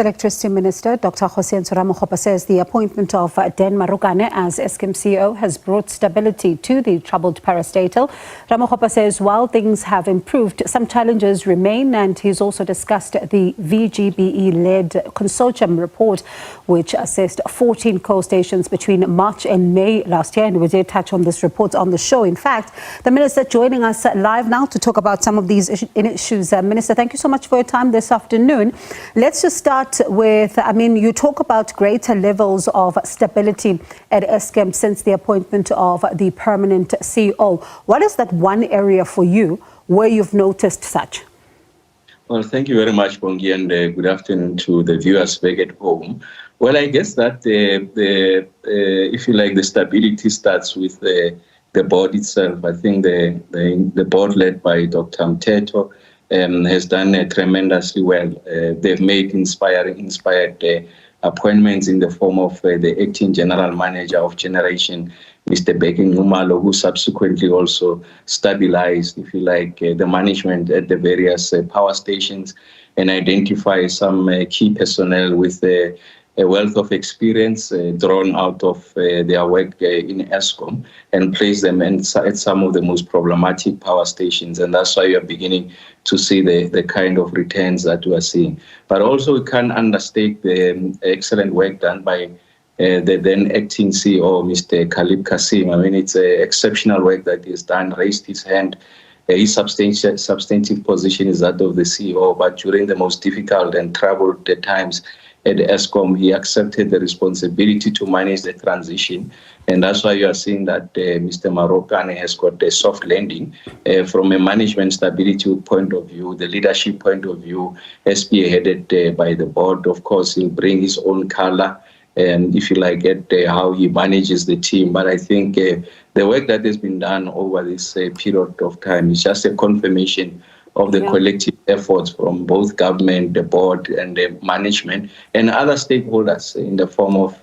Electricity Minister Dr. Hossein Ramokgopa says the appointment of Dan Marokane as Eskom CEO has brought stability to the troubled parastatal. Ramokgopa says while things have improved, some challenges remain, and he's also discussed the VGBE-led consortium report, which assessed 14 coal stations between March and May last year, and we did touch on this report on the show. In fact, the Minister joining us live now to talk about some of these issues. Minister, thank you so much for your time this afternoon. Let's just start with, you talk about greater levels of stability at Eskom since the appointment of the permanent CEO. What is that one area for you where you've noticed such? Well, thank you very much, Bongi, and good afternoon to the viewers back at home. Well, I guess that if you like, the stability starts with the board itself. I think the board led by Dr. Mteto has done tremendously well. They've made inspired appointments in the form of the acting general manager of generation, Mr. Bheki Nxumalo, who subsequently also stabilized, if you like, the management at the various power stations and identify some key personnel with a wealth of experience drawn out of their work in Eskom and place them at some of the most problematic power stations. And that's why we are beginning to see the kind of returns that we are seeing. But also we can't understate the excellent work done by the then acting CEO, Mr. Khalib Kasim. It's exceptional work that he's done, raised his hand. His substantive position is that of the CEO, but during the most difficult and troubled times at Eskom, he accepted the responsibility to manage the transition. And that's why you are seeing that Mr. Marokane has got a soft landing from a management stability point of view, the leadership point of view, spearheaded by the board. Of course, he'll bring his own color, and if you like, at how he manages the team. But I think the work that has been done over this period of time is just a confirmation of the collective efforts from both government, the board, and the management, and other stakeholders in the form of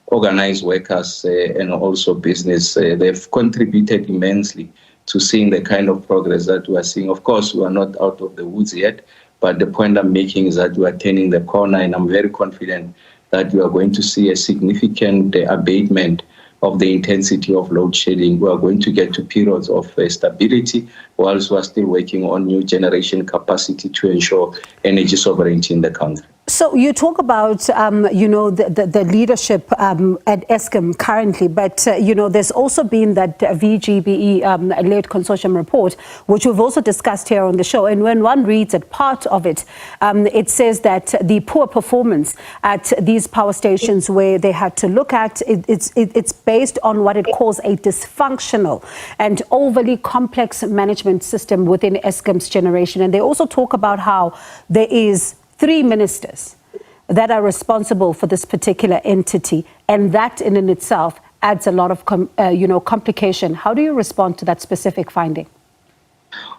organized workers and also business. They've contributed immensely to seeing the kind of progress that we are seeing. Of course, we are not out of the woods yet, but the point I'm making is that we are turning the corner, and I'm very confident that we are going to see a significant abatement of the intensity of load shedding. We are going to get to periods of stability whilst we are still working on new generation capacity to ensure energy sovereignty in the country. So you talk about, the leadership at Eskom currently, but, there's also been that VGBE-led consortium report, which we've also discussed here on the show. And when one reads it, part of it, it says that the poor performance at these power stations where they had to look at, it's based on what it calls a dysfunctional and overly complex management system within Eskom's generation. And they also talk about how there is 3 ministers that are responsible for this particular entity, and that in itself adds a lot of complication. How do you respond to that specific finding?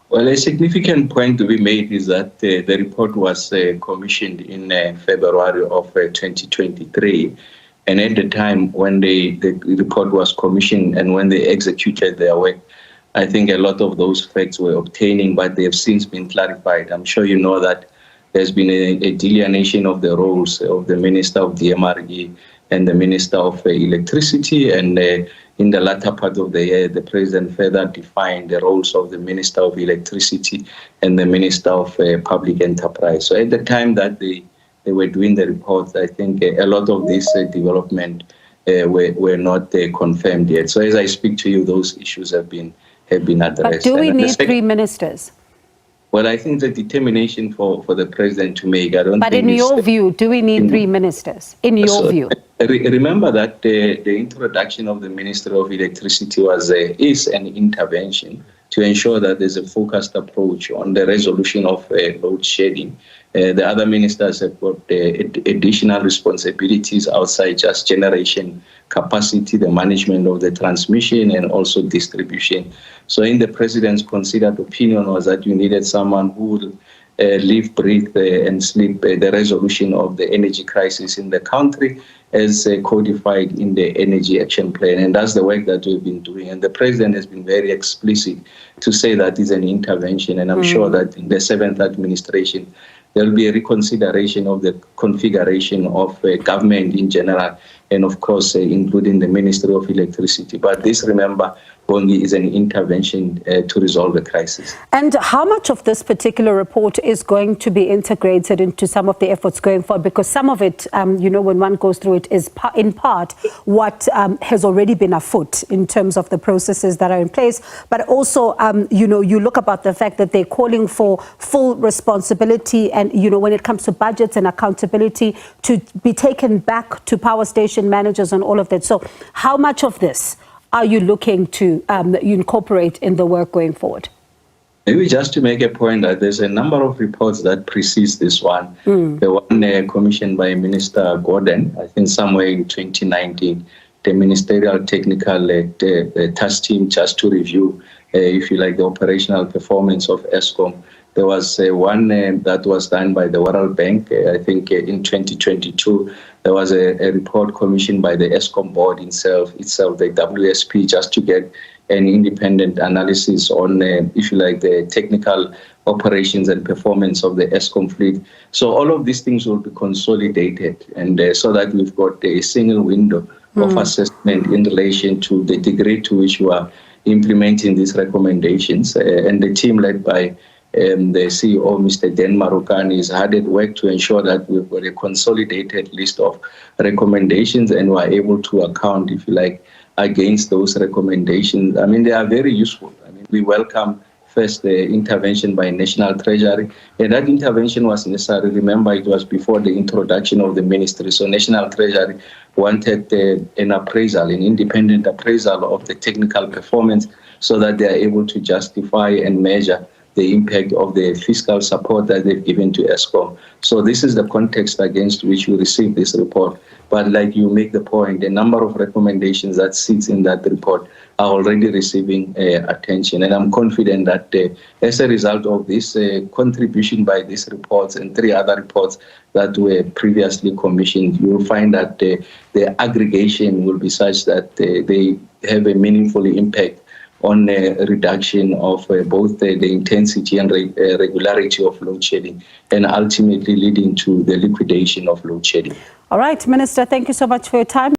Well, a significant point to be made is that the report was commissioned in February of 2023, and at the time when the report was commissioned and when they executed their work, I think a lot of those facts were obtaining, but they have since been clarified. I'm sure you know that there's been a delineation of the roles of the Minister of DMRE and the Minister of Electricity. And in the latter part of the year, the President further defined the roles of the Minister of Electricity and the Minister of Public Enterprise. So at the time that they were doing the report, I think a lot of this development were not confirmed yet. So as I speak to you, those issues have been addressed. But do we need 3 ministers? Well, I think the determination for the president to make, I don't think. But in your view, do we need 3 ministers? In your view? Remember that the introduction of the Minister of Electricity is an intervention to ensure that there's a focused approach on the resolution of load shedding. The other ministers have got additional responsibilities outside just generation capacity, the management of the transmission, and also distribution. So in the president's considered opinion was that you needed someone who would live, breathe, and sleep the resolution of the energy crisis in the country as codified in the Energy Action Plan. And that's the work that we've been doing. And the president has been very explicit to say that is an intervention. And I'm sure that in the 7th administration, there will be a reconsideration of the configuration of government in general, and of course, including the Ministry of Electricity. But this, remember, Bongi, is an intervention to resolve the crisis. And how much of this particular report is going to be integrated into some of the efforts going forward? Because some of it, when one goes through it, is in part what has already been afoot in terms of the processes that are in place. But also, you look about the fact that they're calling for full responsibility and, when it comes to budgets and accountability, to be taken back to power station managers and all of that. So how much of this are you looking to incorporate in the work going forward? Maybe just to make a point that there's a number of reports that precedes this one. The one commissioned by Minister Gordon, I think somewhere in 2019, the Ministerial Technical Task Team just to review, if you like, the operational performance of Eskom. There was one that was done by the World Bank, I think in 2022. There was a report commissioned by the Eskom board itself, the WSP, just to get an independent analysis on, if you like, the technical operations and performance of the Eskom fleet. So all of these things will be consolidated, and so that we've got a single window of assessment in relation to the degree to which we are implementing these recommendations. And the team led by the CEO, Mr. Dan Marukani, is hard at work to ensure that we've got a consolidated list of recommendations and we're able to account, if you like, against those recommendations. I mean, they are very useful. I mean, we welcome first the intervention by National Treasury, and that intervention was necessary. Remember, it was before the introduction of the ministry. So National Treasury wanted an appraisal, an independent appraisal of the technical performance, so that they are able to justify and measure the impact of the fiscal support that they've given to Eskom. So this is the context against which we received this report. But like you make the point, the number of recommendations that sits in that report are already receiving attention. And I'm confident that as a result of this contribution by these reports and 3 other reports that were previously commissioned, you will find that the aggregation will be such that they have a meaningful impact on a reduction of both the intensity and regularity of load shedding, and ultimately leading to the liquidation of load shedding. All right, Minister, thank you so much for your time.